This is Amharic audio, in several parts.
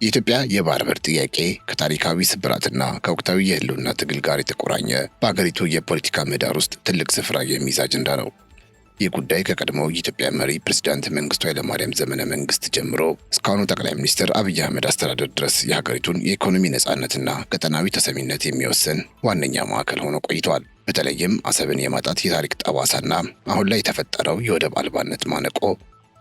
የኢትዮጵያ የባህር በር ጥያቄ ከታሪካዊ ስብራትና ከወቅታዊ የህልውና ትግል ጋር የተቆራኘ በአገሪቱ የፖለቲካ ምህዳር ውስጥ ትልቅ ስፍራ የሚይዝ አጀንዳ ነው። ይህ ጉዳይ ከቀድሞው የኢትዮጵያ መሪ ፕሬዝዳንት መንግስቱ ኃይለማርያም ዘመነ መንግስት ጀምሮ እስካሁኑ ጠቅላይ ሚኒስትር አብይ አህመድ አስተዳደር ድረስ የሀገሪቱን የኢኮኖሚ ነጻነትና ቀጠናዊ ተሰሚነት የሚወስን ዋነኛ ማዕከል ሆኖ ቆይቷል። በተለይም አሰብን የማጣት የታሪክ ጠባሳና አሁን ላይ የተፈጠረው የወደብ አልባነት ማነቆ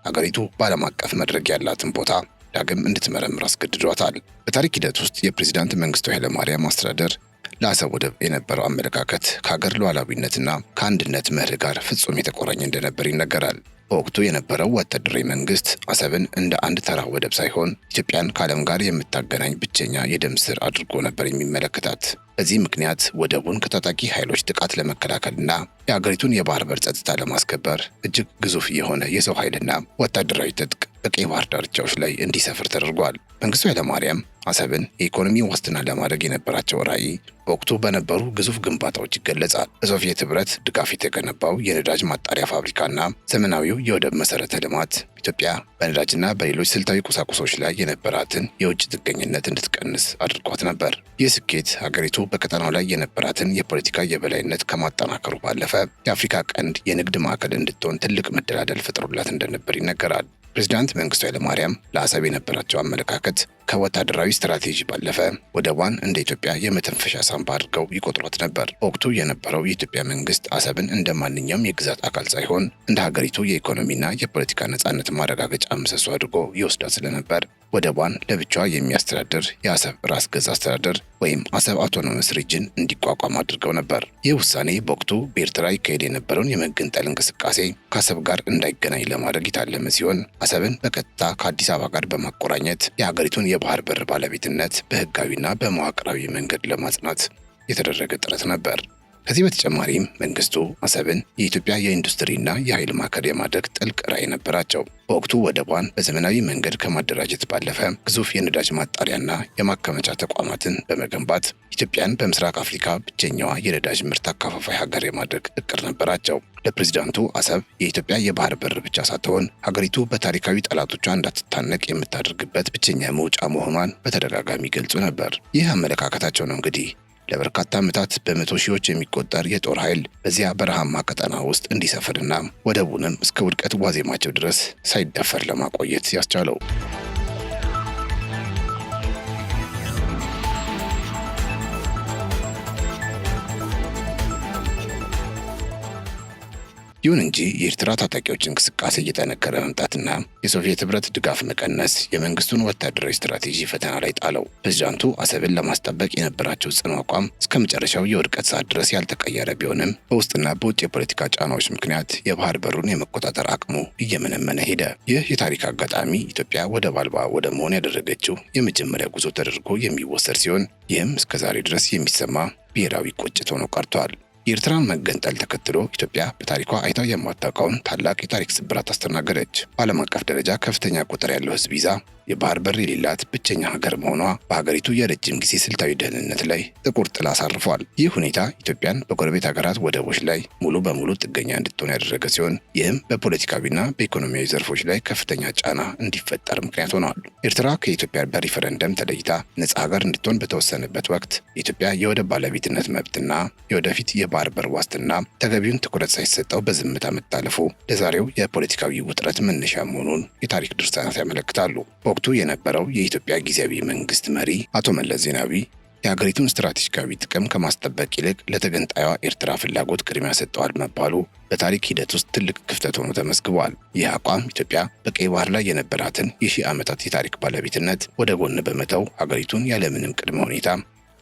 ሀገሪቱ በዓለም አቀፍ መድረክ ያላትን ቦታ ዳግም እንድትመረምር አስገድዷታል። በታሪክ ሂደት ውስጥ የፕሬዝዳንት መንግስቱ ኃይለማርያም አስተዳደር ለአሰብ ወደብ የነበረው አመለካከት ከሀገር ሉዓላዊነትና ከአንድነት መርህ ጋር ፍጹም የተቆራኘ እንደነበር ይነገራል። በወቅቱ የነበረው ወታደራዊ መንግስት አሰብን እንደ አንድ ተራ ወደብ ሳይሆን ኢትዮጵያን ከዓለም ጋር የምታገናኝ ብቸኛ የደም ስር አድርጎ ነበር የሚመለከታት። በዚህ ምክንያት ወደቡን ከታጣቂ ኃይሎች ጥቃት ለመከላከልና የአገሪቱን የባህር በር ጸጥታ ለማስከበር እጅግ ግዙፍ የሆነ የሰው ኃይልና ወታደራዊ ትጥቅ በቀይ ባህር ዳርቻዎች ላይ እንዲሰፍር ተደርጓል። መንግስቱ ኃይለማርያም አሰብን የኢኮኖሚ ዋስትና ለማድረግ የነበራቸው ራዕይ በወቅቱ በነበሩ ግዙፍ ግንባታዎች ይገለጻል። በሶቪየት ህብረት ድጋፍ የተገነባው የነዳጅ ማጣሪያ ፋብሪካና ዘመናዊው የወደብ መሰረተ ልማት ኢትዮጵያ በነዳጅና በሌሎች ስልታዊ ቁሳቁሶች ላይ የነበራትን የውጭ ጥገኝነት እንድትቀንስ አድርጓት ነበር። ይህ ስኬት ሀገሪቱ በቀጠናው ላይ የነበራትን የፖለቲካ የበላይነት ከማጠናከሩ ባለፈ የአፍሪካ ቀንድ የንግድ ማዕከል እንድትሆን ትልቅ መደላደል ፈጥሮላት እንደነበር ይነገራል። ፕሬዝዳንት መንግስቱ ኃይለማርያም ለአሰብ የነበራቸው አመለካከት ከወታደራዊ ስትራቴጂ ባለፈ ወደቧን እንደ ኢትዮጵያ የመተንፈሻ ሳንባ አድርገው ይቆጥሯት ነበር። በወቅቱ የነበረው የኢትዮጵያ መንግስት አሰብን እንደ ማንኛውም የግዛት አካል ሳይሆን እንደ ሀገሪቱ የኢኮኖሚና የፖለቲካ ነጻነት ማረጋገጫ ምሰሶ አድርጎ ይወስዳት ስለነበር ወደቧን ለብቻዋ የሚያስተዳድር የአሰብ ራስ ገዝ አስተዳደር ወይም አሰብ አውቶኖመስ ሪጅን እንዲቋቋም አድርገው ነበር። ይህ ውሳኔ በወቅቱ በኤርትራ ይካሄድ የነበረውን የመገንጠል እንቅስቃሴ ከአሰብ ጋር እንዳይገናኝ ለማድረግ የታለመ ሲሆን አሰብን በቀጥታ ከአዲስ አበባ ጋር በማቆራኘት የሀገሪቱን የባህር በር ባለቤትነት በህጋዊና በመዋቅራዊ መንገድ ለማጽናት የተደረገ ጥረት ነበር። ከዚህ በተጨማሪም መንግስቱ አሰብን የኢትዮጵያ የኢንዱስትሪና የኃይል ማዕከል የማድረግ ጥልቅ ራዕይ ነበራቸው። በወቅቱ ወደቧን በዘመናዊ መንገድ ከማደራጀት ባለፈ ግዙፍ የነዳጅ ማጣሪያና የማከማቻ ተቋማትን በመገንባት ኢትዮጵያን በምስራቅ አፍሪካ ብቸኛዋ የነዳጅ ምርት አካፋፋይ ሀገር የማድረግ እቅድ ነበራቸው። ለፕሬዝዳንቱ አሰብ የኢትዮጵያ የባህር በር ብቻ ሳትሆን ሀገሪቱ በታሪካዊ ጠላቶቿ እንዳትታነቅ የምታደርግበት ብቸኛ መውጫ መሆኗን በተደጋጋሚ ገልጹ ነበር። ይህ አመለካከታቸው ነው እንግዲህ ለበርካታ ዓመታት በመቶ ሺዎች የሚቆጠር የጦር ኃይል በዚያ በረሃማ ቀጠና ውስጥ እንዲሰፍርና ወደቡንም እስከ ውድቀት ዋዜማቸው ድረስ ሳይደፈር ለማቆየት ያስቻለው። ይሁን እንጂ የኤርትራ ታጣቂዎች እንቅስቃሴ እየጠነከረ መምጣትና የሶቪየት ህብረት ድጋፍ መቀነስ የመንግስቱን ወታደራዊ ስትራቴጂ ፈተና ላይ ጣለው። ፕሬዝዳንቱ አሰብን ለማስጠበቅ የነበራቸው ጽኑ አቋም እስከ መጨረሻው የውድቀት ሰዓት ድረስ ያልተቀየረ ቢሆንም በውስጥና በውጭ የፖለቲካ ጫናዎች ምክንያት የባህር በሩን የመቆጣጠር አቅሙ እየመነመነ ሄደ። ይህ የታሪክ አጋጣሚ ኢትዮጵያ ወደብ አልባ ወደ መሆን ያደረገችው የመጀመሪያ ጉዞ ተደርጎ የሚወሰድ ሲሆን ይህም እስከዛሬ ድረስ የሚሰማ ብሔራዊ ቁጭት ሆኖ ቀርቷል። የኤርትራን መገንጠል ተከትሎ ኢትዮጵያ በታሪኳ አይታው የማታውቀውን ታላቅ የታሪክ ስብራት አስተናገደች። በዓለም አቀፍ ደረጃ ከፍተኛ ቁጥር ያለው ህዝብ ይዛ የባህር በር የሌላት ብቸኛ ሀገር መሆኗ በሀገሪቱ የረጅም ጊዜ ስልታዊ ደህንነት ላይ ጥቁር ጥላ አሳርፏል። ይህ ሁኔታ ኢትዮጵያን በጎረቤት ሀገራት ወደቦች ላይ ሙሉ በሙሉ ጥገኛ እንድትሆን ያደረገ ሲሆን ይህም በፖለቲካዊና በኢኮኖሚያዊ ዘርፎች ላይ ከፍተኛ ጫና እንዲፈጠር ምክንያት ሆነዋል። ኤርትራ ከኢትዮጵያ በሪፈረንደም ተለይታ ነጻ ሀገር እንድትሆን በተወሰነበት ወቅት የኢትዮጵያ የወደብ ባለቤትነት መብትና የወደፊት የባህር በር ዋስትና ተገቢውን ትኩረት ሳይሰጠው በዝምታ መታለፉ ለዛሬው የፖለቲካዊ ውጥረት መነሻ መሆኑን የታሪክ ድርሳናት ያመለክታሉ። በወቅቱ የነበረው የኢትዮጵያ ጊዜያዊ መንግስት መሪ አቶ መለስ ዜናዊ የሀገሪቱን ስትራቴጂካዊ ጥቅም ከማስጠበቅ ይልቅ ለተገንጣዩዋ ኤርትራ ፍላጎት ቅድሚያ ሰጥተዋል መባሉ በታሪክ ሂደት ውስጥ ትልቅ ክፍተት ሆኖ ተመዝግቧል። ይህ አቋም ኢትዮጵያ በቀይ ባህር ላይ የነበራትን የሺህ ዓመታት የታሪክ ባለቤትነት ወደ ጎን በመተው ሀገሪቱን ያለምንም ቅድመ ሁኔታ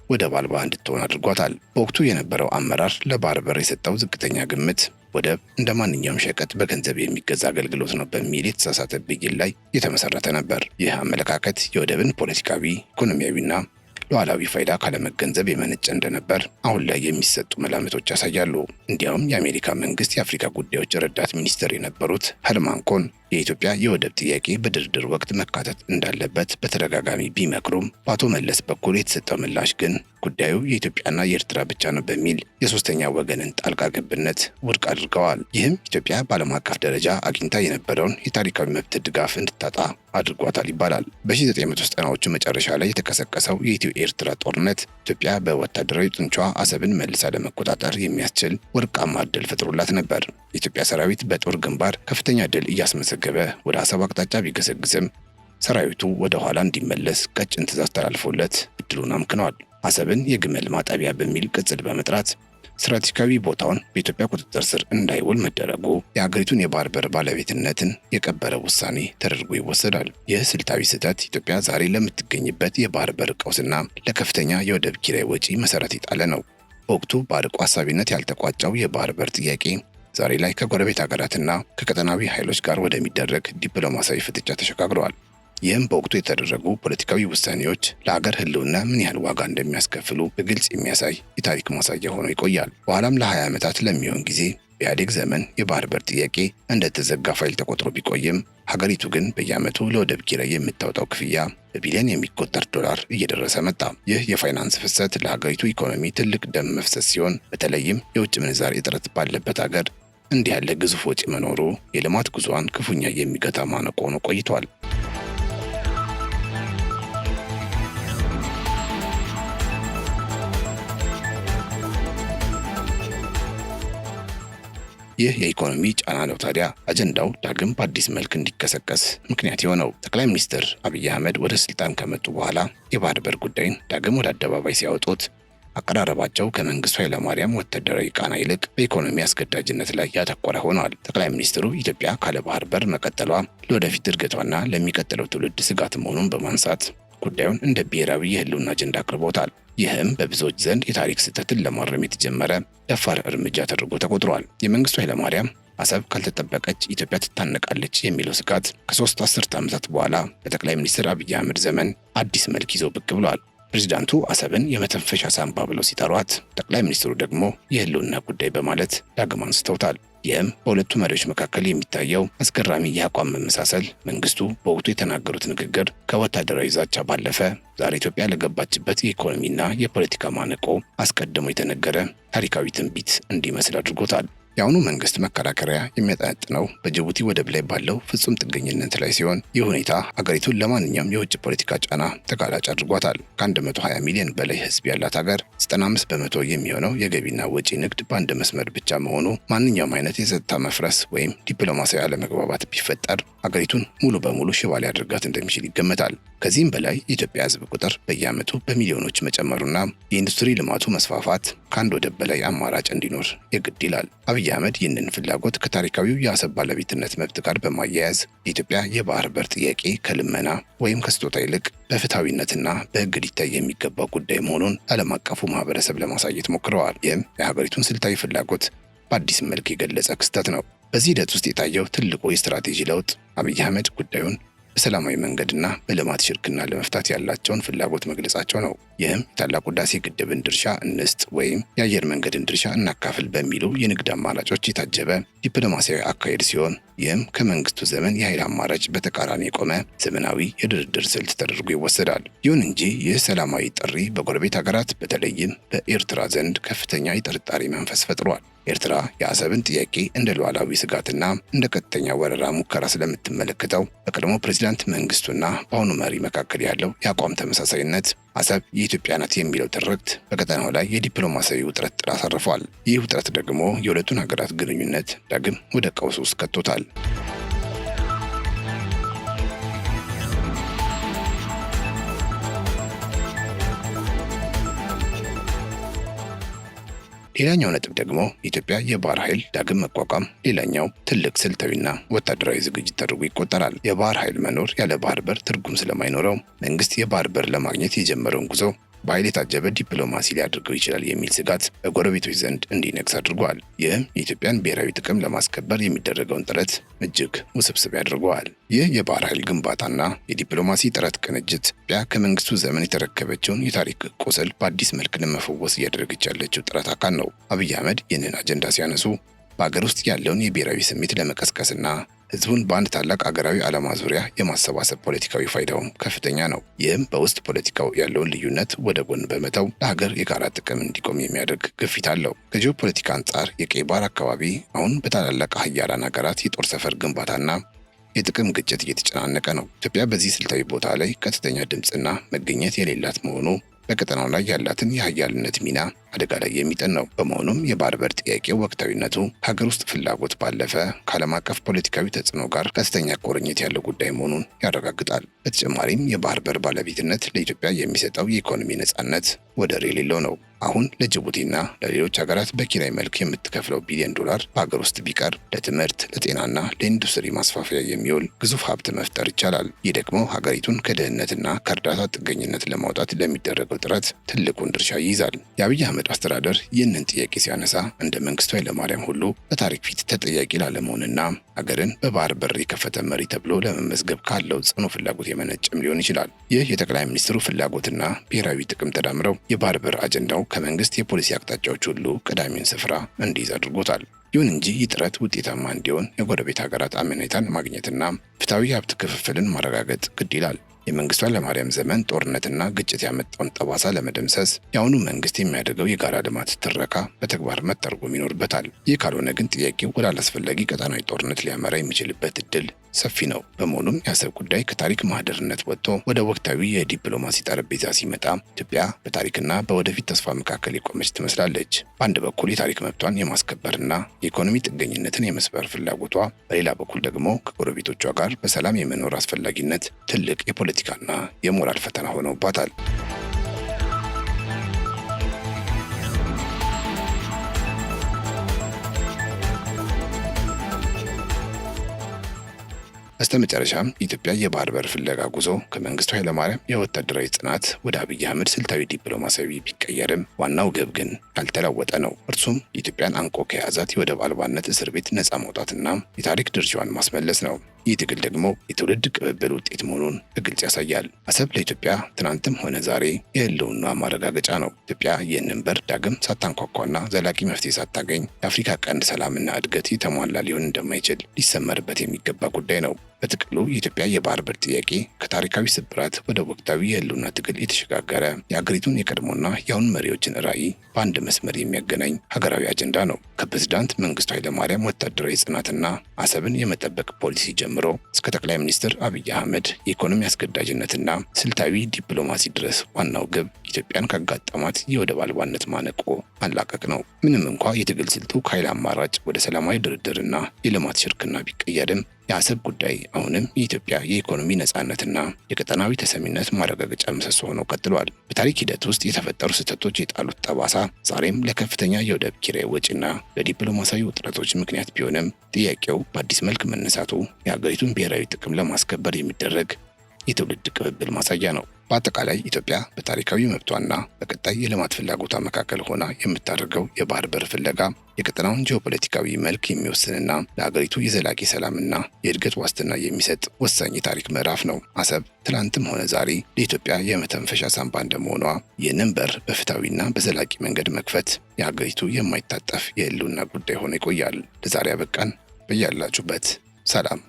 ወደብ አልባ እንድትሆን አድርጓታል። በወቅቱ የነበረው አመራር ለባህር በር የሰጠው ዝቅተኛ ግምት ወደብ እንደ ማንኛውም ሸቀጥ በገንዘብ የሚገዛ አገልግሎት ነው በሚል የተሳሳተ ብይን ላይ የተመሰረተ ነበር። ይህ አመለካከት የወደብን ፖለቲካዊ፣ ኢኮኖሚያዊና ሉዓላዊ ፋይዳ ካለመገንዘብ የመነጨ እንደነበር አሁን ላይ የሚሰጡ መላምቶች ያሳያሉ። እንዲያውም የአሜሪካ መንግስት የአፍሪካ ጉዳዮች ረዳት ሚኒስትር የነበሩት ሄርማን ኮን የኢትዮጵያ የወደብ ጥያቄ በድርድር ወቅት መካተት እንዳለበት በተደጋጋሚ ቢመክሩም በአቶ መለስ በኩል የተሰጠው ምላሽ ግን ጉዳዩ የኢትዮጵያና የኤርትራ ብቻ ነው በሚል የሶስተኛ ወገንን ጣልቃ ገብነት ውድቅ አድርገዋል። ይህም ኢትዮጵያ በዓለም አቀፍ ደረጃ አግኝታ የነበረውን የታሪካዊ መብት ድጋፍ እንድታጣ አድርጓታል ይባላል። በ1990ዎቹ መጨረሻ ላይ የተቀሰቀሰው የኢትዮ ኤርትራ ጦርነት ኢትዮጵያ በወታደራዊ ጡንቻዋ አሰብን መልሳ ለመቆጣጠር የሚያስችል ወርቃማ ዕድል ፈጥሮላት ነበር። የኢትዮጵያ ሰራዊት በጦር ግንባር ከፍተኛ ድል እያስመዘገበ ወደ አሰብ አቅጣጫ ቢገሰግስም ሰራዊቱ ወደ ኋላ እንዲመለስ ቀጭን ትዕዛዝ ተላልፎለት እድሉን አምክነዋል። አሰብን የግመል ማጠቢያ በሚል ቅጽል በመጥራት ስትራቴጂካዊ ቦታውን በኢትዮጵያ ቁጥጥር ስር እንዳይውል መደረጉ የአገሪቱን የባህር በር ባለቤትነትን የቀበረ ውሳኔ ተደርጎ ይወሰዳል። ይህ ስልታዊ ስህተት ኢትዮጵያ ዛሬ ለምትገኝበት የባህር በር ቀውስና ለከፍተኛ የወደብ ኪራይ ወጪ መሰረት የጣለ ነው። በወቅቱ በአርቆ አሳቢነት ያልተቋጨው የባህር በር ጥያቄ ዛሬ ላይ ከጎረቤት ሀገራትና ከቀጠናዊ ኃይሎች ጋር ወደሚደረግ ዲፕሎማሲያዊ ፍጥጫ ተሸጋግረዋል። ይህም በወቅቱ የተደረጉ ፖለቲካዊ ውሳኔዎች ለሀገር ሕልውና ምን ያህል ዋጋ እንደሚያስከፍሉ በግልጽ የሚያሳይ የታሪክ ማሳያ ሆኖ ይቆያል። በኋላም ለ20 ዓመታት ለሚሆን ጊዜ በኢህአዴግ ዘመን የባህር በር ጥያቄ እንደተዘጋ ፋይል ተቆጥሮ ቢቆይም ሀገሪቱ ግን በየዓመቱ ለወደብ ኪራይ የምታወጣው ክፍያ በቢሊዮን የሚቆጠር ዶላር እየደረሰ መጣ። ይህ የፋይናንስ ፍሰት ለሀገሪቱ ኢኮኖሚ ትልቅ ደም መፍሰስ ሲሆን በተለይም የውጭ ምንዛሪ እጥረት ባለበት ሀገር እንዲህ ያለ ግዙፍ ወጪ መኖሩ የልማት ጉዞዋን ክፉኛ የሚገታ ማነቆ ሆኖ ቆይቷል። ይህ የኢኮኖሚ ጫና ነው ታዲያ አጀንዳው ዳግም በአዲስ መልክ እንዲቀሰቀስ ምክንያት የሆነው። ጠቅላይ ሚኒስትር አብይ አህመድ ወደ ስልጣን ከመጡ በኋላ የባህር በር ጉዳይን ዳግም ወደ አደባባይ ሲያወጡት አቀራረባቸው ከመንግስቱ ኃይለማርያም ወታደራዊ ቃና ይልቅ በኢኮኖሚ አስገዳጅነት ላይ ያተኮረ ሆኗል። ጠቅላይ ሚኒስትሩ ኢትዮጵያ ካለ ባህር በር መቀጠሏ ለወደፊት እድገቷና ለሚቀጥለው ትውልድ ስጋት መሆኑን በማንሳት ጉዳዩን እንደ ብሔራዊ የህልውና አጀንዳ አቅርቦታል። ይህም በብዙዎች ዘንድ የታሪክ ስህተትን ለማረም የተጀመረ ደፋር እርምጃ ተደርጎ ተቆጥሯል። የመንግስቱ ኃይለማርያም አሰብ ካልተጠበቀች ኢትዮጵያ ትታነቃለች የሚለው ስጋት ከ3 አስርተ ዓመታት በኋላ በጠቅላይ ሚኒስትር አብይ አህመድ ዘመን አዲስ መልክ ይዞ ብቅ ብሏል። ፕሬዚዳንቱ አሰብን የመተንፈሻ ሳንባ ብለው ሲጠሯት፣ ጠቅላይ ሚኒስትሩ ደግሞ የህልውና ጉዳይ በማለት ዳግም አንስተውታል። ይህም በሁለቱ መሪዎች መካከል የሚታየው አስገራሚ የአቋም መመሳሰል መንግስቱ በወቅቱ የተናገሩት ንግግር ከወታደራዊ ዛቻ ባለፈ ዛሬ ኢትዮጵያ ለገባችበት የኢኮኖሚና የፖለቲካ ማነቆ አስቀድሞ የተነገረ ታሪካዊ ትንቢት እንዲመስል አድርጎታል። የአሁኑ መንግስት መከራከሪያ የሚያጠነጥነው በጅቡቲ ወደብ ላይ ባለው ፍጹም ጥገኝነት ላይ ሲሆን ይህ ሁኔታ አገሪቱን ለማንኛውም የውጭ ፖለቲካ ጫና ተጋላጭ አድርጓታል። ከ120 ሚሊዮን በላይ ህዝብ ያላት ሀገር 95 በመቶ የሚሆነው የገቢና ወጪ ንግድ በአንድ መስመር ብቻ መሆኑ ማንኛውም አይነት የጸጥታ መፍረስ ወይም ዲፕሎማሲያዊ አለመግባባት ቢፈጠር አገሪቱን ሙሉ በሙሉ ሽባ ሊያደርጋት እንደሚችል ይገመታል። ከዚህም በላይ የኢትዮጵያ ህዝብ ቁጥር በየዓመቱ በሚሊዮኖች መጨመሩና የኢንዱስትሪ ልማቱ መስፋፋት ከአንድ ወደብ በላይ አማራጭ እንዲኖር የግድ ይላል። አብይ አህመድ ይህንን ፍላጎት ከታሪካዊው የአሰብ ባለቤትነት መብት ጋር በማያያዝ የኢትዮጵያ የባህር በር ጥያቄ ከልመና ወይም ከስጦታ ይልቅ በፍትሐዊነትና በህግ ሊታይ የሚገባው ጉዳይ መሆኑን ዓለም አቀፉ ማህበረሰብ ለማሳየት ሞክረዋል። ይህም የሀገሪቱን ስልታዊ ፍላጎት በአዲስ መልክ የገለጸ ክስተት ነው። በዚህ ሂደት ውስጥ የታየው ትልቁ የስትራቴጂ ለውጥ አብይ አህመድ ጉዳዩን በሰላማዊ መንገድና በልማት ሽርክና ለመፍታት ያላቸውን ፍላጎት መግለጻቸው ነው። ይህም የታላቁ ህዳሴ ግድብን ድርሻ እንስጥ ወይም የአየር መንገድን ድርሻ እናካፍል በሚሉ የንግድ አማራጮች የታጀበ ዲፕሎማሲያዊ አካሄድ ሲሆን ይህም ከመንግስቱ ዘመን የኃይል አማራጭ በተቃራኒ የቆመ ዘመናዊ የድርድር ስልት ተደርጎ ይወሰዳል። ይሁን እንጂ ይህ ሰላማዊ ጥሪ በጎረቤት ሀገራት በተለይም በኤርትራ ዘንድ ከፍተኛ የጥርጣሬ መንፈስ ፈጥሯል። ኤርትራ የአሰብን ጥያቄ እንደ ሉዓላዊ ስጋትና እንደ ቀጥተኛ ወረራ ሙከራ ስለምትመለከተው በቀድሞ ፕሬዚዳንት መንግስቱና በአሁኑ መሪ መካከል ያለው የአቋም ተመሳሳይነት አሰብ የኢትዮጵያ ናት የሚለው ትርክት በቀጠናው ላይ የዲፕሎማሲያዊ ውጥረት ጥላ አሳርፏል። ይህ ውጥረት ደግሞ የሁለቱን ሀገራት ግንኙነት ዳግም ወደ ቀውስ ውስጥ ከቶታል። ሌላኛው ነጥብ ደግሞ የኢትዮጵያ የባህር ኃይል ዳግም መቋቋም ሌላኛው ትልቅ ስልታዊና ወታደራዊ ዝግጅት ተደርጎ ይቆጠራል። የባህር ኃይል መኖር ያለ ባህር በር ትርጉም ስለማይኖረው መንግስት የባህር በር ለማግኘት የጀመረውን ጉዞ በኃይል የታጀበ ዲፕሎማሲ ሊያደርገው ይችላል የሚል ስጋት በጎረቤቶች ዘንድ እንዲነግስ አድርጓል። ይህም የኢትዮጵያን ብሔራዊ ጥቅም ለማስከበር የሚደረገውን ጥረት እጅግ ውስብስብ ያደርገዋል። ይህ የባህር ኃይል ግንባታና የዲፕሎማሲ ጥረት ቅንጅት ኢትዮጵያ ከመንግስቱ ዘመን የተረከበችውን የታሪክ ቁስል በአዲስ መልክ ለመፈወስ እያደረገች ያለችው ጥረት አካል ነው። አብይ አህመድ ይህንን አጀንዳ ሲያነሱ በአገር ውስጥ ያለውን የብሔራዊ ስሜት ለመቀስቀስና ህዝቡን በአንድ ታላቅ አገራዊ ዓላማ ዙሪያ የማሰባሰብ ፖለቲካዊ ፋይዳውም ከፍተኛ ነው። ይህም በውስጥ ፖለቲካው ያለውን ልዩነት ወደ ጎን በመተው ለሀገር የጋራ ጥቅም እንዲቆም የሚያደርግ ግፊት አለው። ከጂኦፖለቲካ አንጻር የቀይ ባህር አካባቢ አሁን በታላላቅ ሀያላን ሀገራት የጦር ሰፈር ግንባታና የጥቅም ግጭት እየተጨናነቀ ነው። ኢትዮጵያ በዚህ ስልታዊ ቦታ ላይ ቀጥተኛ ድምፅና መገኘት የሌላት መሆኑ በቀጠናው ላይ ያላትን የሀያልነት ሚና አደጋ ላይ የሚጥል ነው። በመሆኑም የባህር በር ጥያቄው ወቅታዊነቱ ከሀገር ውስጥ ፍላጎት ባለፈ ከዓለም አቀፍ ፖለቲካዊ ተጽዕኖ ጋር ቀጥተኛ ቁርኝት ያለው ጉዳይ መሆኑን ያረጋግጣል። በተጨማሪም የባህር በር ባለቤትነት ለኢትዮጵያ የሚሰጠው የኢኮኖሚ ነጻነት ወደር የሌለው ነው። አሁን ለጅቡቲና ለሌሎች ሀገራት በኪራይ መልክ የምትከፍለው ቢሊዮን ዶላር በሀገር ውስጥ ቢቀር ለትምህርት፣ ለጤናና ለኢንዱስትሪ ማስፋፊያ የሚውል ግዙፍ ሀብት መፍጠር ይቻላል። ይህ ደግሞ ሀገሪቱን ከድህነትና ከእርዳታ ጥገኝነት ለማውጣት ለሚደረገው ጥረት ትልቁን ድርሻ ይይዛል። የአብይ አህመድ አስተዳደር ይህንን ጥያቄ ሲያነሳ እንደ መንግስቱ ኃይለማርያም ሁሉ በታሪክ ፊት ተጠያቂ ላለመሆንና ሀገርን በባህር በር የከፈተ መሪ ተብሎ ለመመዝገብ ካለው ጽኑ ፍላጎት የመነጨም ሊሆን ይችላል። ይህ የጠቅላይ ሚኒስትሩ ፍላጎትና ብሔራዊ ጥቅም ተዳምረው የባህር በር አጀንዳው ከመንግስት የፖሊሲ አቅጣጫዎች ሁሉ ቀዳሚውን ስፍራ እንዲይዝ አድርጎታል። ይሁን እንጂ ይህ ጥረት ውጤታማ እንዲሆን የጎረቤት ሀገራት አመኔታን ማግኘትና ፍትሐዊ ሀብት ክፍፍልን ማረጋገጥ ግድ ይላል። የመንግስቱ ኃይለማርያም ዘመን ጦርነትና ግጭት ያመጣውን ጠባሳ ለመደምሰስ የአሁኑ መንግስት የሚያደርገው የጋራ ልማት ትረካ በተግባር መተርጎም ይኖርበታል። ይህ ካልሆነ ግን ጥያቄው ወደ አላስፈላጊ ቀጠናዊ ጦርነት ሊያመራ የሚችልበት እድል ሰፊ ነው። በመሆኑም የአሰብ ጉዳይ ከታሪክ ማህደርነት ወጥቶ ወደ ወቅታዊ የዲፕሎማሲ ጠረጴዛ ሲመጣ ኢትዮጵያ በታሪክና በወደፊት ተስፋ መካከል የቆመች ትመስላለች። በአንድ በኩል የታሪክ መብቷን የማስከበርና የኢኮኖሚ ጥገኝነትን የመስበር ፍላጎቷ፣ በሌላ በኩል ደግሞ ከጎረቤቶቿ ጋር በሰላም የመኖር አስፈላጊነት ትልቅ የፖለቲካና የሞራል ፈተና ሆነውባታል። በስተመጨረሻም የኢትዮጵያ የባህር በር ፍለጋ ጉዞ ከመንግስቱ ኃይለማርያም የወታደራዊ ጽናት ወደ አብይ አህመድ ስልታዊ ዲፕሎማሲያዊ ቢቀየርም ዋናው ግብ ግን ያልተለወጠ ነው። እርሱም የኢትዮጵያን አንቆ ከያዛት የወደብ አልባነት እስር ቤት ነፃ ማውጣትና የታሪክ ድርሻዋን ማስመለስ ነው። ይህ ትግል ደግሞ የትውልድ ቅብብል ውጤት መሆኑን በግልጽ ያሳያል። አሰብ ለኢትዮጵያ ትናንትም ሆነ ዛሬ የህልውና ማረጋገጫ ነው። ኢትዮጵያ ይህንን በር ዳግም ሳታንኳኳና ዘላቂ መፍትሄ ሳታገኝ የአፍሪካ ቀንድ ሰላምና እድገት የተሟላ ሊሆን እንደማይችል ሊሰመርበት የሚገባ ጉዳይ ነው። በጥቅሉ የኢትዮጵያ የባህር በር ጥያቄ ከታሪካዊ ስብራት ወደ ወቅታዊ የህልውና ትግል የተሸጋገረ የአገሪቱን የቀድሞና የአሁን መሪዎችን ራዕይ በአንድ መስመር የሚያገናኝ ሀገራዊ አጀንዳ ነው። ከፕሬዝዳንት መንግስቱ ኃይለማርያም ወታደራዊ ጽናትና አሰብን የመጠበቅ ፖሊሲ ጀምሮ እስከ ጠቅላይ ሚኒስትር አብይ አህመድ የኢኮኖሚ አስገዳጅነትና ስልታዊ ዲፕሎማሲ ድረስ ዋናው ግብ ኢትዮጵያን ካጋጠማት የወደብ አልባነት ማነቆ ማላቀቅ ነው። ምንም እንኳ የትግል ስልቱ ከኃይል አማራጭ ወደ ሰላማዊ ድርድርና የልማት ሽርክና ቢቀየርም የአሰብ ጉዳይ አሁንም የኢትዮጵያ የኢኮኖሚ ነጻነትና የቀጠናዊ ተሰሚነት ማረጋገጫ ምሰሶ ሆኖ ቀጥሏል። በታሪክ ሂደት ውስጥ የተፈጠሩ ስህተቶች የጣሉት ጠባሳ ዛሬም ለከፍተኛ የወደብ ኪራይ ወጪና ለዲፕሎማሲያዊ ውጥረቶች ምክንያት ቢሆንም ጥያቄው በአዲስ መልክ መነሳቱ የሀገሪቱን ብሔራዊ ጥቅም ለማስከበር የሚደረግ የትውልድ ቅብብል ማሳያ ነው። በአጠቃላይ ኢትዮጵያ በታሪካዊ መብቷና በቀጣይ የልማት ፍላጎቷ መካከል ሆና የምታደርገው የባህር በር ፍለጋ የቀጠናውን ጂኦፖለቲካዊ መልክ የሚወስንና ለሀገሪቱ የዘላቂ ሰላምና የእድገት ዋስትና የሚሰጥ ወሳኝ የታሪክ ምዕራፍ ነው። አሰብ ትላንትም ሆነ ዛሬ ለኢትዮጵያ የመተንፈሻ ሳንባ እንደመሆኗ ይህንን በር በፍትሐዊና በዘላቂ መንገድ መክፈት የሀገሪቱ የማይታጠፍ የህልውና ጉዳይ ሆኖ ይቆያል። ለዛሬ አበቃን። በያላችሁበት ሰላም።